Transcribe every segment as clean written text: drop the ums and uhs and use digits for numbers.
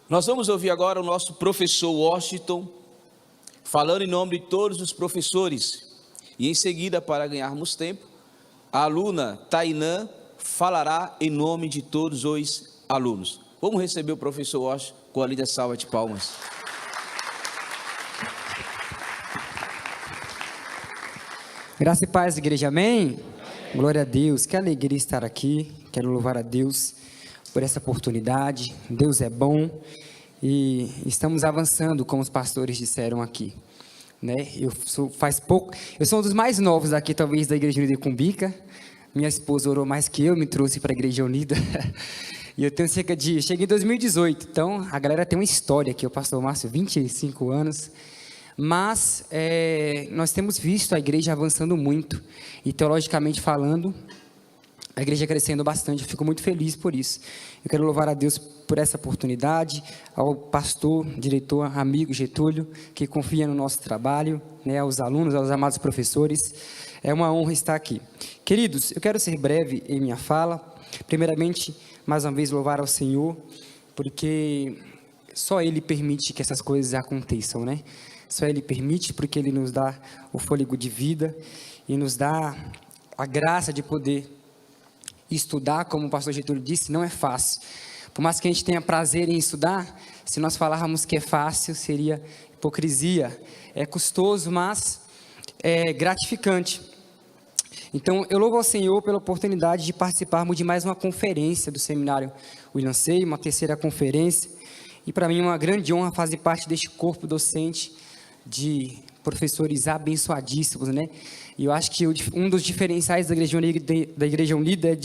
Nós vamos ouvir agora o nosso professor Washington, falando em nome de todos os professores. E em seguida, para ganharmos tempo, a aluna Tainã falará em nome de todos os alunos. Vamos receber o professor Washington com a linda salva de palmas. Graça e paz, igreja, amém? Glória a Deus, que alegria estar aqui. Quero louvar a Deus por essa oportunidade. Deus é bom e estamos avançando, como os pastores disseram aqui, né? Eu sou um dos mais novos aqui, talvez, da Igreja Unida de Cumbica. Minha esposa orou mais que eu, me trouxe para a Igreja Unida. E eu tenho cheguei em 2018, então a galera tem uma história aqui. Eu pastor Márcio, 25 anos. Mas nós temos visto a igreja avançando muito, e teologicamente falando, a igreja crescendo bastante. Eu fico muito feliz por isso. Eu quero louvar a Deus por essa oportunidade, ao pastor, diretor, amigo Getúlio, que confia no nosso trabalho, né, aos alunos, aos amados professores. É uma honra estar aqui. Queridos, eu quero ser breve em minha fala. Primeiramente, mais uma vez, louvar ao Senhor, porque só Ele permite que essas coisas aconteçam, né? Só Ele permite, porque Ele nos dá o fôlego de vida e nos dá a graça de poder estudar. Como o pastor Getúlio disse, não é fácil. Por mais que a gente tenha prazer em estudar, se nós falarmos que é fácil, seria hipocrisia. É custoso, mas é gratificante. Então, eu louvo ao Senhor pela oportunidade de participarmos de mais uma conferência do Seminário William Sey, uma terceira conferência. E para mim é uma grande honra fazer parte deste corpo docente de professores abençoadíssimos, né? E eu acho que um dos diferenciais da Igreja Unida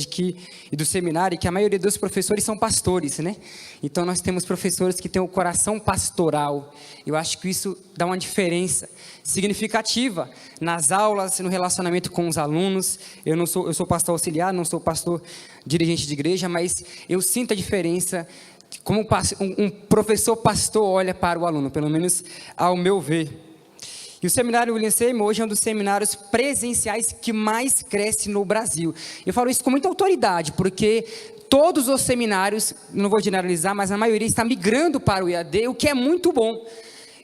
e do seminário é que a maioria dos professores são pastores, né? Então nós temos professores que têm o coração pastoral. Eu acho que isso dá uma diferença significativa nas aulas, no relacionamento com os alunos. Eu sou pastor auxiliar, não sou pastor dirigente de igreja, mas eu sinto a diferença como um professor pastor olha para o aluno, pelo menos ao meu ver. E o Seminário William Sey hoje é um dos seminários presenciais que mais cresce no Brasil. Eu falo isso com muita autoridade, porque todos os seminários, não vou generalizar, mas a maioria está migrando para o EAD, o que é muito bom.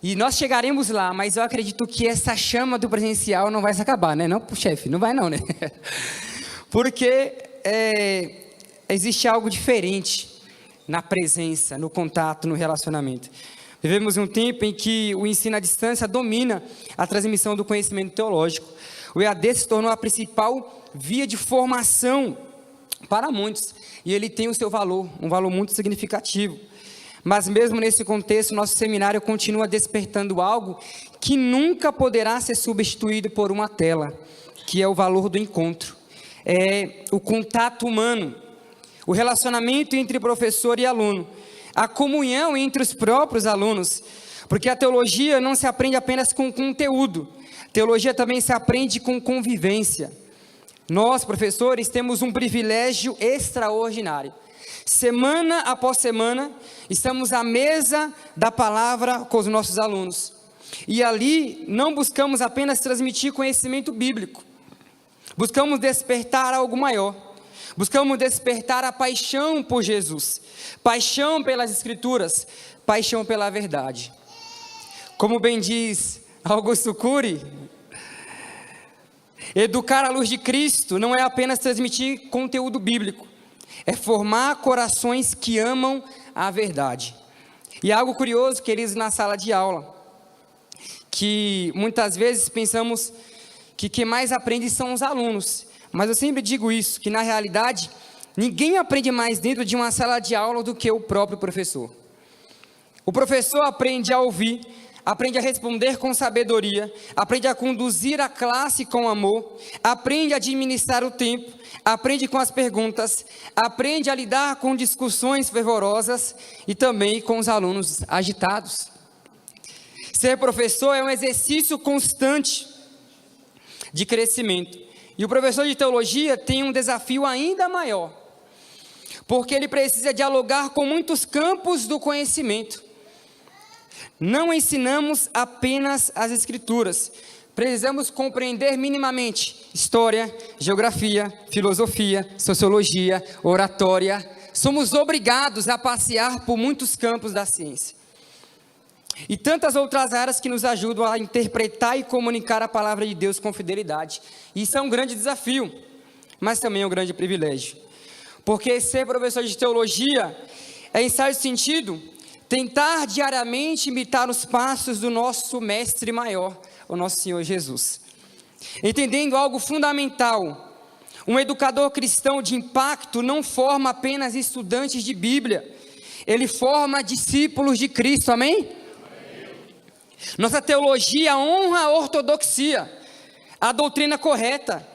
E nós chegaremos lá, mas eu acredito que essa chama do presencial não vai se acabar, né? Não, chefe, não vai não, né? Porque existe algo diferente na presença, no contato, no relacionamento. Vivemos um tempo em que o ensino à distância domina a transmissão do conhecimento teológico. O EAD se tornou a principal via de formação para muitos, e ele tem o seu valor, um valor muito significativo. Mas mesmo nesse contexto, nosso seminário continua despertando algo que nunca poderá ser substituído por uma tela, que é o valor do encontro. É o contato humano, o relacionamento entre professor e aluno, a comunhão entre os próprios alunos, porque a teologia não se aprende apenas com conteúdo, teologia também se aprende com convivência. Nós, professores, temos um privilégio extraordinário. Semana após semana, estamos à mesa da palavra com os nossos alunos, e ali não buscamos apenas transmitir conhecimento bíblico, buscamos despertar algo maior. Buscamos despertar a paixão por Jesus, paixão pelas Escrituras, paixão pela verdade. Como bem diz Augusto Cury, educar à luz de Cristo não é apenas transmitir conteúdo bíblico, é formar corações que amam a verdade. E é algo curioso, queridos, na sala de aula, que muitas vezes pensamos que quem mais aprende são os alunos. Mas eu sempre digo isso, que na realidade, ninguém aprende mais dentro de uma sala de aula do que o próprio professor. O professor aprende a ouvir, aprende a responder com sabedoria, aprende a conduzir a classe com amor, aprende a administrar o tempo, aprende com as perguntas, aprende a lidar com discussões fervorosas e também com os alunos agitados. Ser professor é um exercício constante de crescimento. E o professor de teologia tem um desafio ainda maior, porque ele precisa dialogar com muitos campos do conhecimento. Não ensinamos apenas as Escrituras, precisamos compreender minimamente história, geografia, filosofia, sociologia, oratória, somos obrigados a passear por muitos campos da ciência. E tantas outras áreas que nos ajudam a interpretar e comunicar a palavra de Deus com fidelidade. Isso é um grande desafio, mas também é um grande privilégio. Porque ser professor de teologia é, em certo sentido, tentar diariamente imitar os passos do nosso mestre maior, o nosso Senhor Jesus. Entendendo algo fundamental, um educador cristão de impacto não forma apenas estudantes de Bíblia, ele forma discípulos de Cristo, amém? Nossa teologia honra a ortodoxia, a doutrina correta,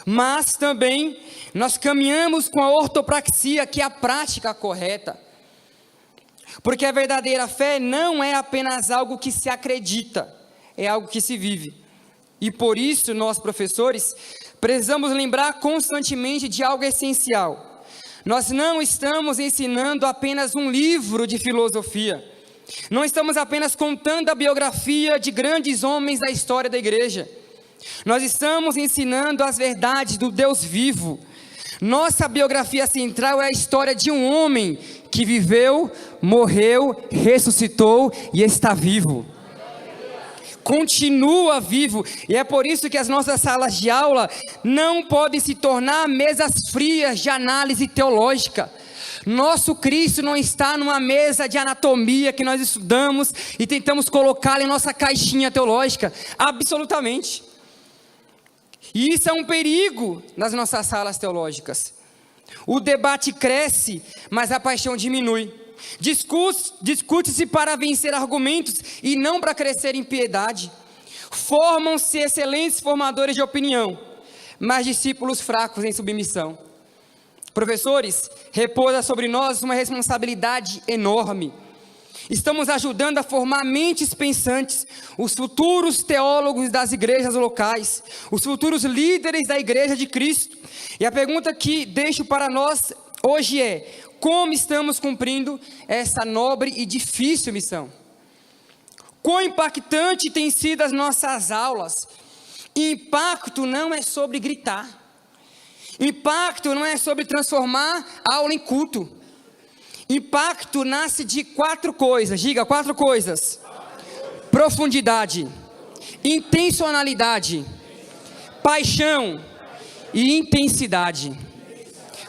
mas também nós caminhamos com a ortopraxia, que é a prática correta. Porque a verdadeira fé não é apenas algo que se acredita, é algo que se vive. E por isso nós, professores, precisamos lembrar constantemente de algo essencial. Nós não estamos ensinando apenas um livro de filosofia. Não estamos apenas contando a biografia de grandes homens da história da igreja. Nós estamos ensinando as verdades do Deus vivo. Nossa biografia central é a história de um homem que viveu, morreu, ressuscitou e está vivo. Continua vivo, e é por isso que as nossas salas de aula não podem se tornar mesas frias de análise teológica. Nosso Cristo não está numa mesa de anatomia que nós estudamos e tentamos colocá-lo em nossa caixinha teológica, absolutamente. E isso é um perigo nas nossas salas teológicas. O debate cresce, mas a paixão diminui. Discute-se para vencer argumentos e não para crescer em piedade. Formam-se excelentes formadores de opinião, mas discípulos fracos em submissão. Professores, repousa sobre nós uma responsabilidade enorme. Estamos ajudando a formar mentes pensantes, os futuros teólogos das igrejas locais, os futuros líderes da igreja de Cristo. E a pergunta que deixo para nós hoje é: como estamos cumprindo essa nobre e difícil missão? Quão impactante tem sido as nossas aulas? Impacto não é sobre gritar. Impacto não é sobre transformar a aula em culto. Impacto nasce de 4 coisas, diga 4 coisas. Profundidade, intencionalidade, paixão e intensidade.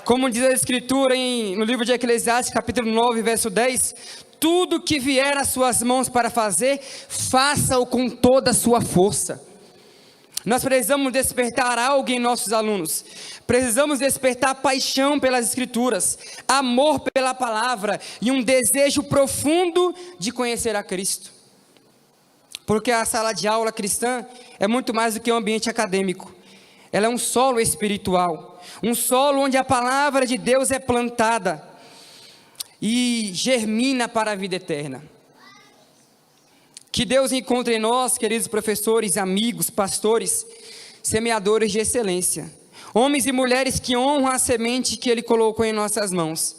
Como diz a Escritura no livro de Eclesiastes, capítulo 9, verso 10, tudo que vier às suas mãos para fazer, faça-o com toda a sua força. Nós precisamos despertar algo em nossos alunos. Precisamos despertar paixão pelas Escrituras, amor pela palavra e um desejo profundo de conhecer a Cristo. Porque a sala de aula cristã é muito mais do que um ambiente acadêmico. Ela é um solo espiritual, um solo onde a palavra de Deus é plantada e germina para a vida eterna. Que Deus encontre em nós, queridos professores, amigos, pastores, semeadores de excelência, homens e mulheres que honram a semente que Ele colocou em nossas mãos,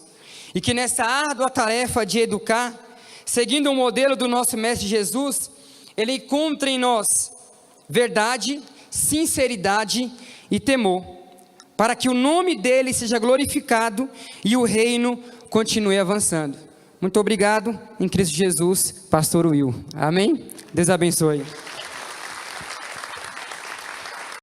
e que nessa árdua tarefa de educar, seguindo o modelo do nosso Mestre Jesus, Ele encontre em nós verdade, sinceridade e temor, para que o nome dEle seja glorificado e o reino continue avançando. Muito obrigado, em Cristo Jesus, Pastor Will. Amém? Deus abençoe.